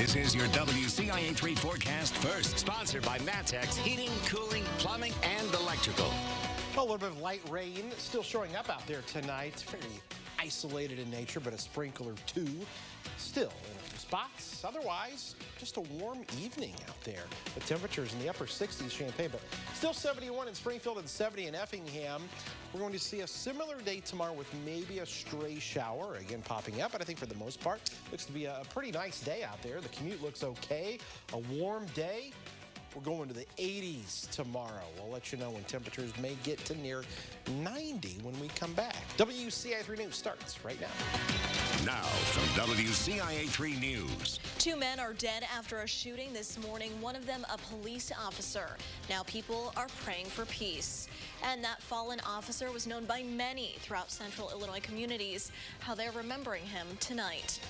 This is your WCIA 3 forecast first. Sponsored by Matex Heating, Cooling, Plumbing, and Electrical. A little bit of light rain still showing up out there tonight. Very isolated in nature, but a sprinkle or two still in a few spots. Otherwise, just a warm evening out there. The temperatures in the upper 60s, Champaign, but still 71 in Springfield and 70 in Effingham. We're going to see a similar day tomorrow with maybe a stray shower again popping up, but I think for the most part, looks to be a pretty nice day out there. The commute looks okay. A warm day. We're going to the 80s tomorrow. We'll let you know when temperatures may get to near 90 when we come back. WCIA 3 News starts right now. Now from WCIA 3 News. 2 men are dead after a shooting this morning, one of them a police officer. Now people are praying for peace. And that fallen officer was known by many throughout central Illinois communities, how they're remembering him tonight.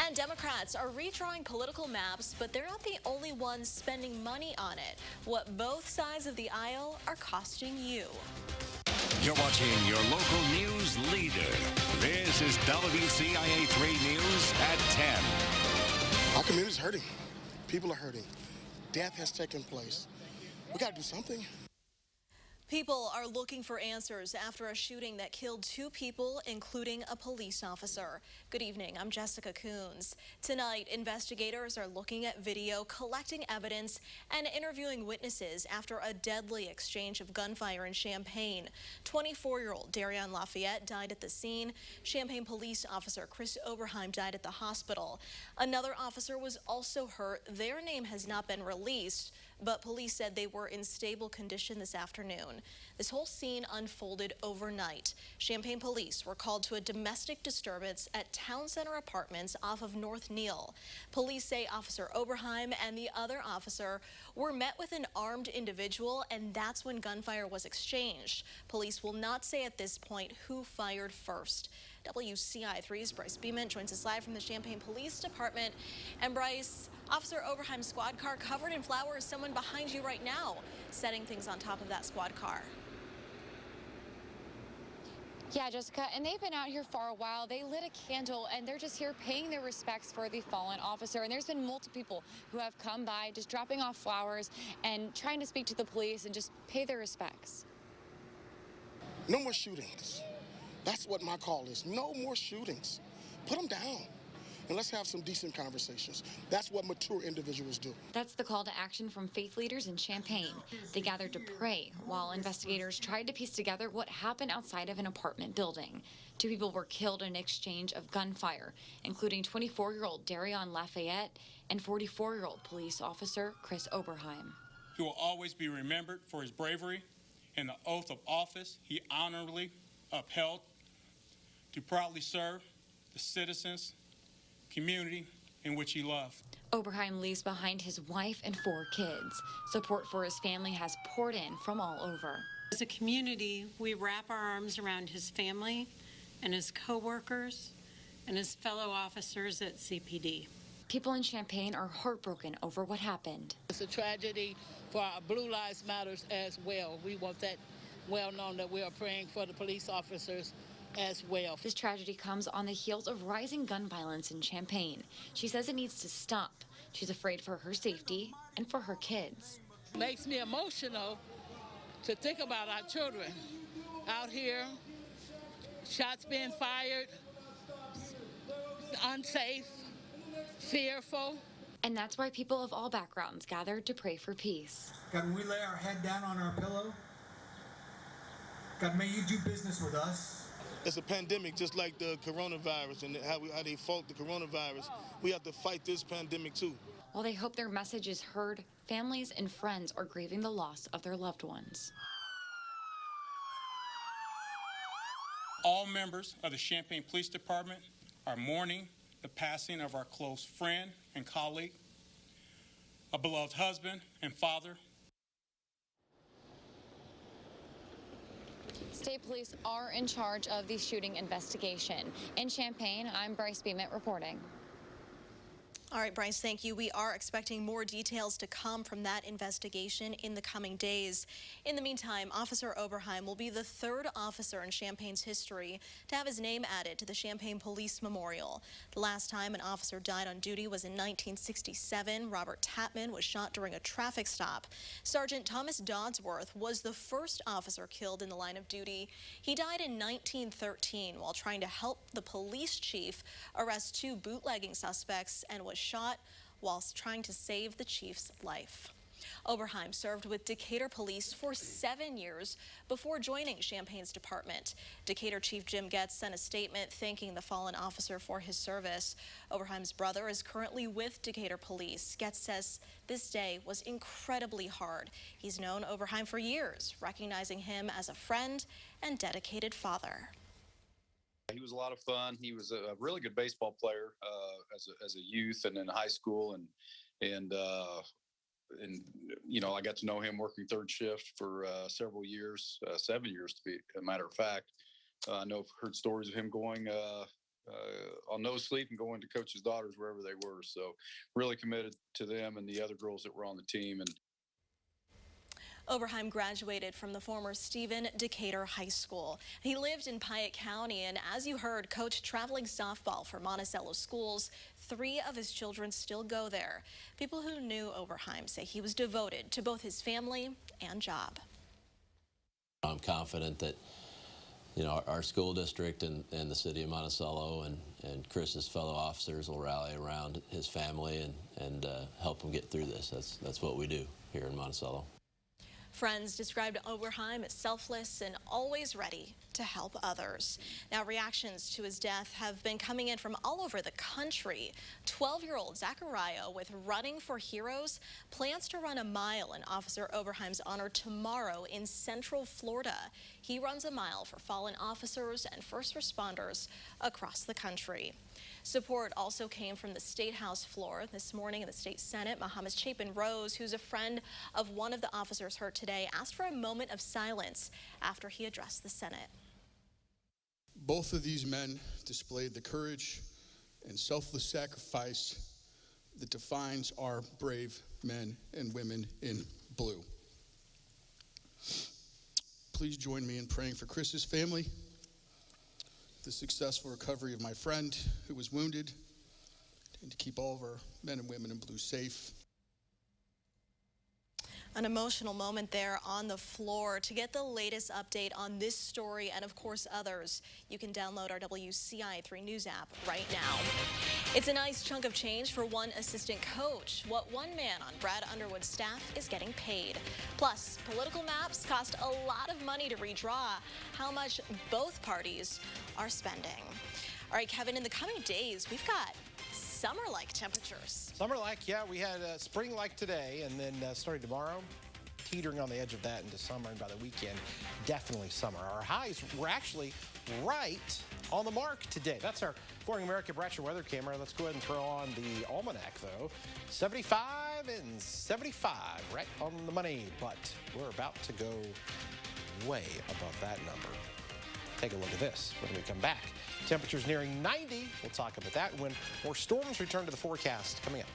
And Democrats are redrawing political maps, but they're not the only ones spending money on it. What both sides of the aisle are costing you. You're watching your local news leader. This is WCIA 3 News at 10. Our community's hurting. People are hurting. Death has taken place. We got to do something. People are looking for answers after a shooting that killed 2 people, including a police officer. Good evening, I'm Jessica Coons. Tonight, investigators are looking at video, collecting evidence, and interviewing witnesses after a deadly exchange of gunfire in Champaign. 24-year-old Darion Lafayette died at the scene. Champaign police officer Chris Oberheim died at the hospital. Another officer was also hurt. Their name has not been released, but police said they were in stable condition this afternoon. This whole scene unfolded overnight. Champaign police were called to a domestic disturbance at Town Center Apartments off of North Neal. Police say Officer Oberheim and the other officer were met with an armed individual, and that's when gunfire was exchanged. Police will not say at this point who fired first. WCIA 3's Bryce Beeman joins us live from the Champaign Police Department. And Bryce, Officer Oberheim's squad car covered in flowers. Someone behind you right now setting things on top of that squad car. Yeah, Jessica, and they've been out here for a while. They lit a candle, and they're just here paying their respects for the fallen officer. And there's been multiple people who have come by just dropping off flowers and trying to speak to the police and just pay their respects. No more shootings. That's what my call is. No more shootings. Put them down. And let's have some decent conversations. That's what mature individuals do. That's the call to action from faith leaders in Champaign. They gathered to pray while investigators tried to piece together what happened outside of an apartment building. 2 people were killed in an exchange of gunfire, including 24-year-old Darion Lafayette and 44-year-old police officer Chris Oberheim. He will always be remembered for his bravery and the oath of office he honorably upheld to proudly serve the citizens, community in which he loved. Oberheim leaves behind his wife and 4 kids. Support for his family has poured in from all over. As a community, we wrap our arms around his family and his co-workers and his fellow officers at CPD. People in Champaign are heartbroken over what happened. It's a tragedy for our Blue Lives Matters as well. We want that well known that we are praying for the police officers as well. This tragedy comes on the heels of rising gun violence in Champaign. She says it needs to stop. She's afraid for her safety and for her kids. It makes me emotional to think about our children out here, shots being fired, unsafe, fearful. And that's why people of all backgrounds gathered to pray for peace. God, when we lay our head down on our pillow, God, may you do business with us. It's a pandemic just like the coronavirus and how they fought the coronavirus. We have to fight this pandemic too. While they hope their message is heard, families and friends are grieving the loss of their loved ones. All members of the Champaign Police Department are mourning the passing of our close friend and colleague, a beloved husband and father. State police are in charge of the shooting investigation. In Champaign, I'm Bryce Beeman reporting. All right, Bryce, thank you. We are expecting more details to come from that investigation in the coming days. In the meantime, Officer Oberheim will be the third officer in Champaign's history to have his name added to the Champaign Police Memorial. The last time an officer died on duty was in 1967. Robert Tapman was shot during a traffic stop. Sergeant Thomas Dodsworth was the first officer killed in the line of duty. He died in 1913 while trying to help the police chief arrest two bootlegging suspects and was shot whilst trying to save the chief's life. Oberheim served with Decatur Police for 7 years before joining Champaign's department. Decatur Chief Jim Getz sent a statement thanking the fallen officer for his service. Oberheim's brother is currently with Decatur Police. Getz says this day was incredibly hard. He's known Oberheim for years, recognizing him as a friend and dedicated father. He was a lot of fun. He was a really good baseball player as a youth and in high school, and you know, I got to know him working third shift for several years, 7 years to be a matter of fact. I know I've heard stories of him going on no sleep and going to coach's daughters wherever they were. So really committed to them and the other girls that were on the team. And Oberheim graduated from the former Stephen Decatur High School. He lived in Piatt County and, as you heard, coached traveling softball for Monticello schools. 3 of his children still go there. People who knew Oberheim say he was devoted to both his family and job. I'm confident that, you know, our school district and the city of Monticello and Chris's fellow officers will rally around his family and help him get through this. That's what we do here in Monticello. Friends described Oberheim as selfless and always ready to help others. Now, reactions to his death have been coming in from all over the country. 12-year-old Zachariah with Running for Heroes plans to run a mile in Officer Oberheim's honor tomorrow in Central Florida. He runs a mile for fallen officers and first responders across the country. Support also came from the State House floor this morning in the State Senate. Mohammed Chapin Rose, who's a friend of one of the officers hurt today, asked for a moment of silence after he addressed the Senate. Both of these men displayed the courage and selfless sacrifice that defines our brave men and women in blue. Please join me in praying for Chris's family, the successful recovery of my friend who was wounded, and to keep all of our men and women in blue safe. An emotional moment there on the floor. To get the latest update on this story and, of course, others, you can download our WCIA 3 News app right now. It's a nice chunk of change for one assistant coach. What one man on Brad Underwood's staff is getting paid. Plus, political maps cost a lot of money to redraw. How much both parties are spending. All right, Kevin, in the coming days, we've got summer-like temperatures. Summer-like, yeah. We had spring-like today, and then starting tomorrow, teetering on the edge of that into summer, and by the weekend, definitely summer. Our highs were actually right on the mark today. That's our Flooring America Bratcher weather camera. Let's go ahead and throw on the almanac, though. 75 and 75, right on the money, but we're about to go way above that number. Take a look at this when we come back. Temperatures nearing 90. We'll talk about that when more storms return to the forecast coming up.